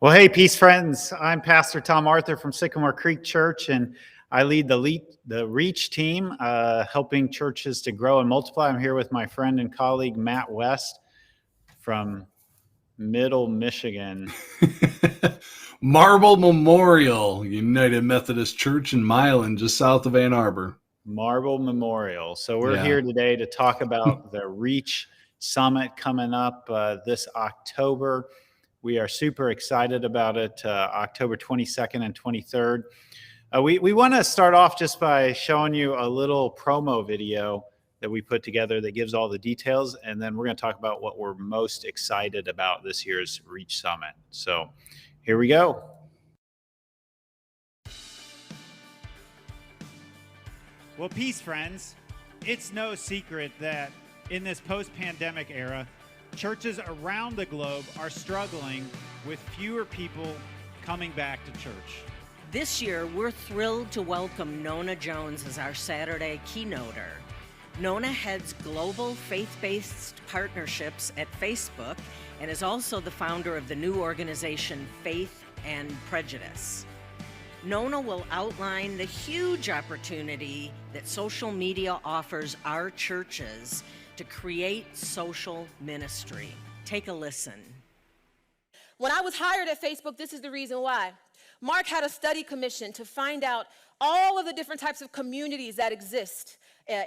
Well, hey, peace friends. I'm Pastor Tom Arthur from Sycamore Creek Church, and I lead the Reach team, helping churches to grow and multiply. I'm here with my friend and colleague, Matt West from Middle Michigan. Marble Memorial United Methodist Church in Milan, just south of Ann Arbor. Marble Memorial. So we're here today to talk about the Reach Summit coming up this October. We are super excited about it, October 22nd and 23rd. We want to start off just by showing you a little promo video that we put together that gives all the details, and then we're going to talk about what we're most excited about this year's Reach Summit. So here we go. Well, peace, friends. It's no secret that in this post-pandemic era, churches around the globe are struggling with fewer people coming back to church. This year, we're thrilled to welcome Nona Jones as our Saturday keynoter. Nona heads global faith-based partnerships at Facebook and is also the founder of the new organization Faith and Prejudice. Nona will outline the huge opportunity that social media offers our churches to create social ministry. Take a listen. When I was hired at Facebook, this is the reason why. Mark had a study commission to find out all of the different types of communities that exist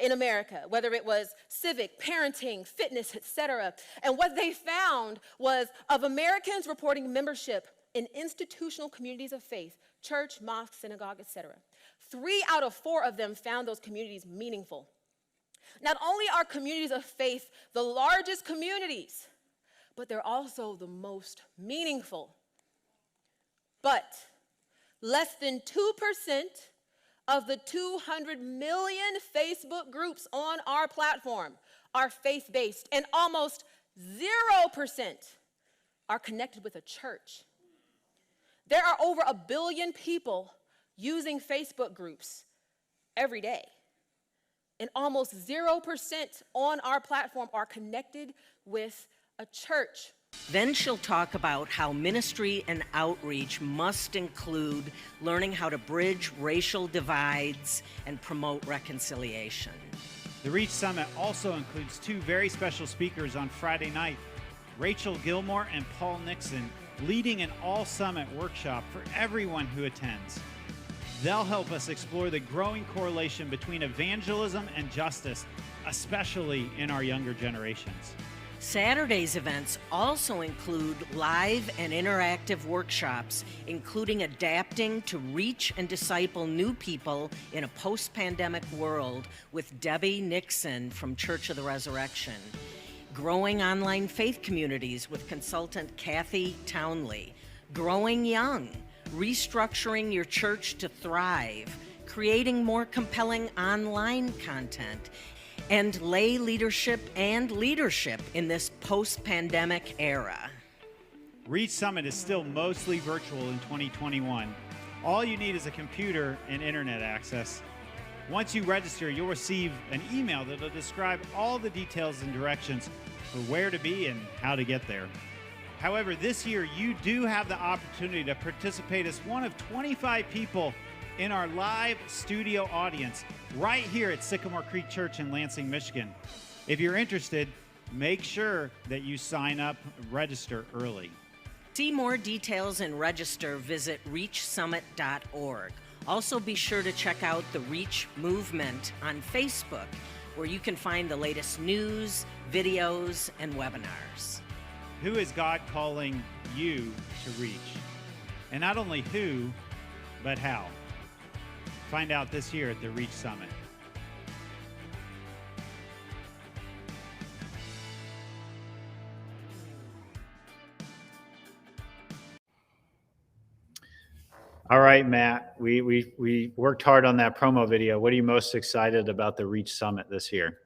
in America, whether it was civic, parenting, fitness, etc. And what they found was of Americans reporting membership in institutional communities of faith, church, mosque, synagogue, etc. 3 out of 4 of them found those communities meaningful. Not only are communities of faith the largest communities, but they're also the most meaningful. But less than 2% of the 200 million Facebook groups on our platform are faith-based, and almost 0% are connected with a church. There are over 1 billion people using Facebook groups every day. And almost 0% on our platform are connected with a church. Then she'll talk about how ministry and outreach must include learning how to bridge racial divides and promote reconciliation. The Reach Summit also includes 2 very special speakers on Friday night, Rachel Gilmore and Paul Nixon, leading an all-summit workshop for everyone who attends. They'll help us explore the growing correlation between evangelism and justice, especially in our younger generations. Saturday's events also include live and interactive workshops, including adapting to reach and disciple new people in a post-pandemic world with Debi Nixon from Church of the Resurrection, growing online faith communities with consultant Kathy Townley, growing young, restructuring your church to thrive, creating more compelling online content, and lay leadership and leadership in this post-pandemic era. Reach Summit is still mostly virtual in 2021. All you need is a computer and internet access. Once you register, you'll receive an email that will describe all the details and directions for where to be and how to get there. However, this year, you do have the opportunity to participate as one of 25 people in our live studio audience right here at Sycamore Creek Church in Lansing, Michigan. If you're interested, make sure that you sign up, register early. See more details and register, visit reachsummit.org. Also be sure to check out the Reach Movement on Facebook, where you can find the latest news, videos, and webinars. Who is God calling you to reach? And not only who, but how? Find out this year at the Reach Summit. All right, Matt, we worked hard on that promo video. What are you most excited about the Reach Summit this year?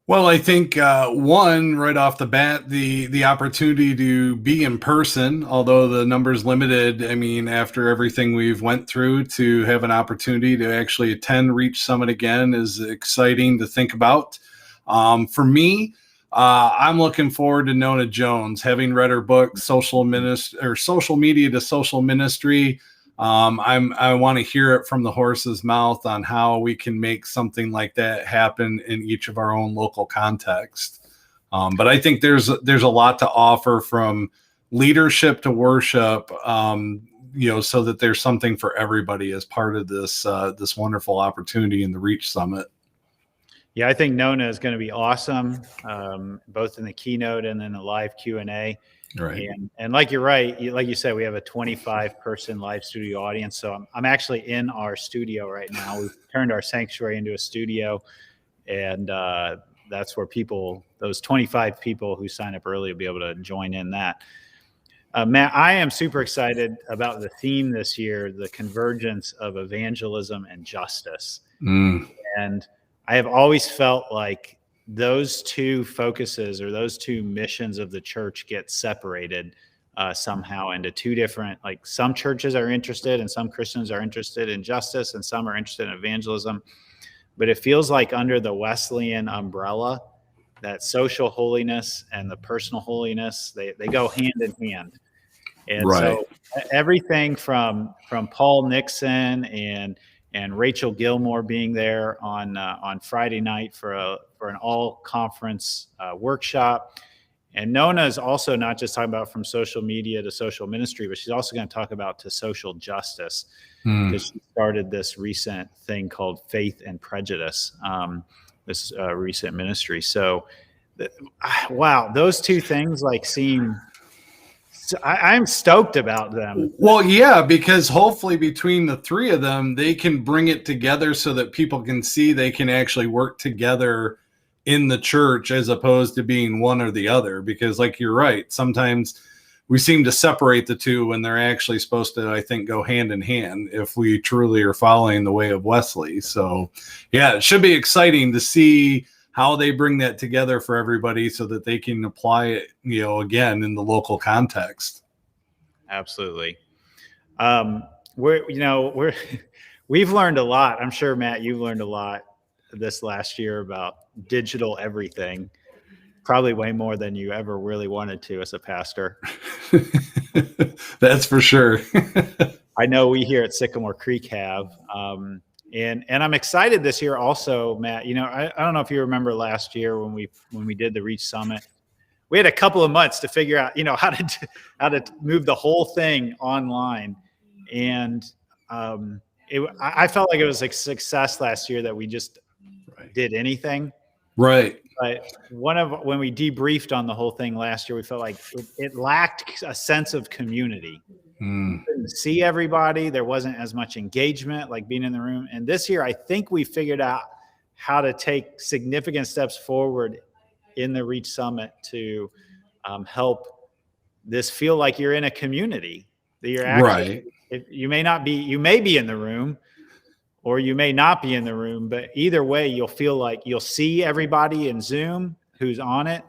Well, I think one, right off the bat, the opportunity to be in person, although the number's limited. I mean, after everything we've went through, to have an opportunity to actually attend Reach Summit again is exciting to think about. For me, I'm looking forward to Nona Jones, having read her book, Social Media to Social Ministry. I want to hear it from the horse's mouth on how we can make something like that happen in each of our own local context. But I think there's a lot to offer, from leadership to worship, so that there's something for everybody as part of this wonderful opportunity in the Reach Summit. Yeah, I think Nona is going to be awesome, both in the keynote and then the live Q&A. Right. And like you're right, like you said, we have a 25-person live studio audience. So I'm actually in our studio right now. We've turned our sanctuary into a studio, and that's where those 25 people who sign up early will be able to join in that. Matt, I am super excited about the theme this year, the convergence of evangelism and justice. And I have always felt like those two focuses, or those two missions of the church, get separated somehow into two different, like, some churches are interested and some Christians are interested in justice and some are interested in evangelism. But it feels like under the Wesleyan umbrella, that social holiness and the personal holiness, they go hand in hand. And right. So everything from Paul Nixon and Rachel Gilmore being there on Friday night for an all-conference workshop. And Nona is also not just talking about from social media to social ministry, but she's also going to talk about to social justice, because she started this recent thing called Faith and Prejudice, this recent ministry. So, wow, those two things seem... I'm stoked about them. Well, yeah, because hopefully between the three of them, they can bring it together so that people can see they can actually work together in the church, as opposed to being one or the other. Because, like, you're right, sometimes we seem to separate the two when they're actually supposed to, I think, go hand in hand if we truly are following the way of Wesley. So, yeah, it should be exciting to see how they bring that together for everybody so that they can apply it, again, in the local context. Absolutely. We've learned a lot. I'm sure, Matt, you've learned a lot this last year about digital everything, probably way more than you ever really wanted to as a pastor. That's for sure. I know we here at Sycamore Creek have. And I'm excited this year also, Matt. I don't know if you remember last year when we did the Reach Summit, we had a couple of months to figure out, how to move the whole thing online. And I felt like it was a success last year that we just did anything. Right. But when we debriefed on the whole thing last year, we felt like it lacked a sense of community. Couldn't see everybody. There wasn't as much engagement, like being in the room. And this year, I think we figured out how to take significant steps forward in the Reach Summit to help this feel like you're in a community. That you're actually, you may be in the room, or you may not be in the room, but either way, you'll feel like you'll see everybody in Zoom who's on it.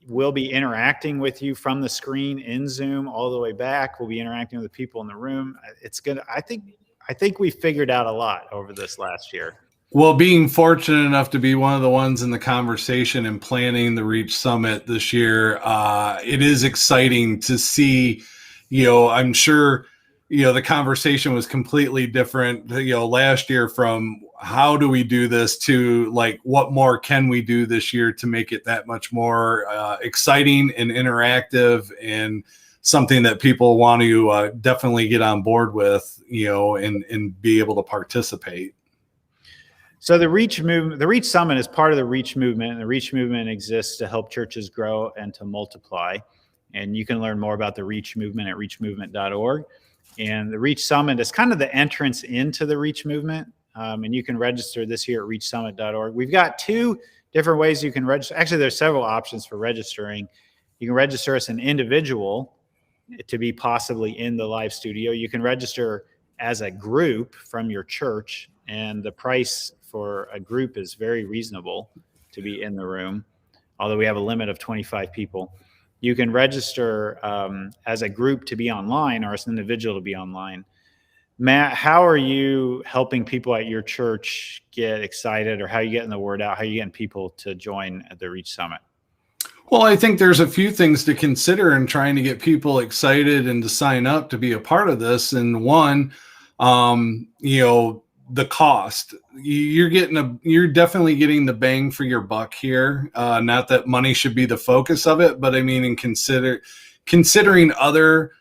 We'll be interacting with you from the screen in Zoom all the way back. We'll be interacting with the people in the room. It's good. I think we figured out a lot over this last year. Well, being fortunate enough to be one of the ones in the conversation and planning the Reach Summit this year, it is exciting to see, I'm sure, the conversation was completely different, last year, from how do we do this to what more can we do this year to make it that much more exciting and interactive, and something that people want to definitely get on board with, and be able to participate. So the Reach Summit is part of the Reach movement, and the Reach movement exists to help churches grow and to multiply. And you can learn more about the Reach movement at reachmovement.org. And the Reach Summit is kind of the entrance into the Reach movement. And you can register this year at reachsummit.org. We've got two different ways you can register. Actually, there's several options for registering. You can register as an individual to be possibly in the live studio. You can register as a group from your church, and the price for a group is very reasonable to be in the room, although we have a limit of 25 people. You can register as a group to be online, or as an individual to be online. Matt, how are you helping people at your church get excited, or how are you getting the word out? How are you getting people to join at the Reach Summit? Well, I think there's a few things to consider in trying to get people excited and to sign up to be a part of this. And one, the cost. You're definitely getting the bang for your buck here. Not that money should be the focus of it, but I mean, considering other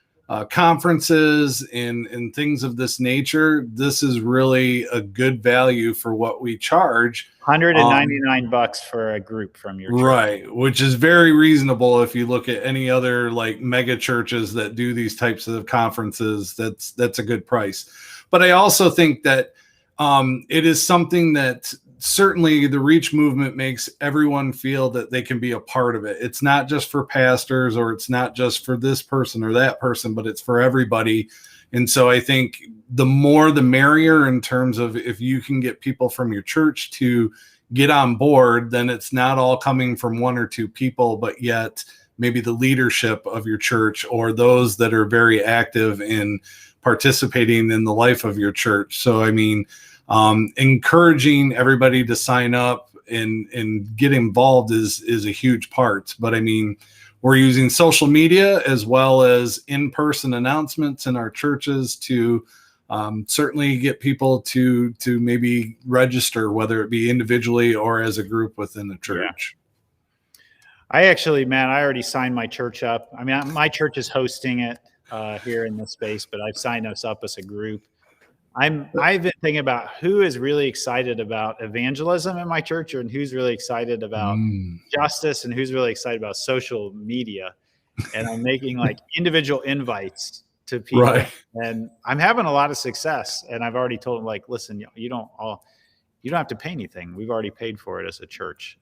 conferences and things of this nature, this is really a good value for what we charge. $199 for a group from your church. Right, which is very reasonable if you look at any other like mega churches that do these types of conferences. That's a good price. But I also think that it is something that certainly the Reach movement makes everyone feel that they can be a part of it. It's not just for pastors, or it's not just for this person or that person, but it's for everybody. And so I think the more the merrier in terms of if you can get people from your church to get on board, then it's not all coming from one or two people, but yet maybe the leadership of your church or those that are very active in participating in the life of your church. So, I mean, encouraging everybody to sign up and get involved is a huge part. But I mean, we're using social media as well as in-person announcements in our churches to certainly get people to maybe register, whether it be individually or as a group within the church. Yeah. Matt, I already signed my church up. I mean, my church is hosting it here in this space, but I've signed us up as a group. I've been thinking about who is really excited about evangelism in my church, and who's really excited about justice, and who's really excited about social media. And I'm making like individual invites to people, right. And I'm having a lot of success. And I've already told them, like, listen, you don't have to pay anything. We've already paid for it as a church,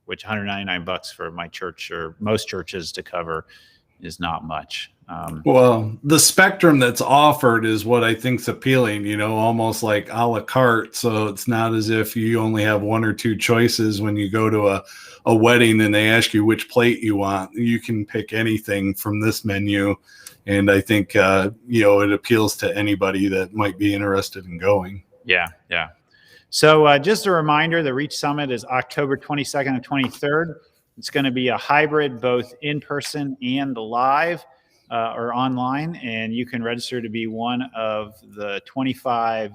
which $199 for my church or most churches to cover is not much. Well, the spectrum that's offered is what I think's appealing, almost like a la carte. So it's not as if you only have one or two choices when you go to a wedding and they ask you which plate you want. You can pick anything from this menu. And I think, it appeals to anybody that might be interested in going. Yeah. Yeah. So just a reminder, the Reach Summit is October 22nd and 23rd. It's going to be a hybrid, both in person and live or online. And you can register to be one of the 25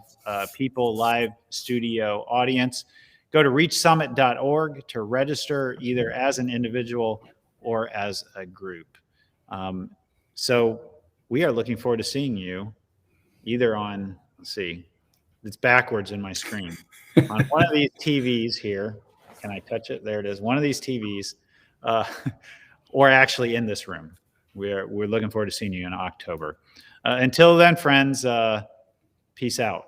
people live studio audience. Go to reachsummit.org to register either as an individual or as a group. So we are looking forward to seeing you either on, let's see, it's backwards in my screen, on one of these TVs here. Can I touch it? There it is. One of these TVs, or actually in this room. We're looking forward to seeing you in October. Until then, friends, peace out.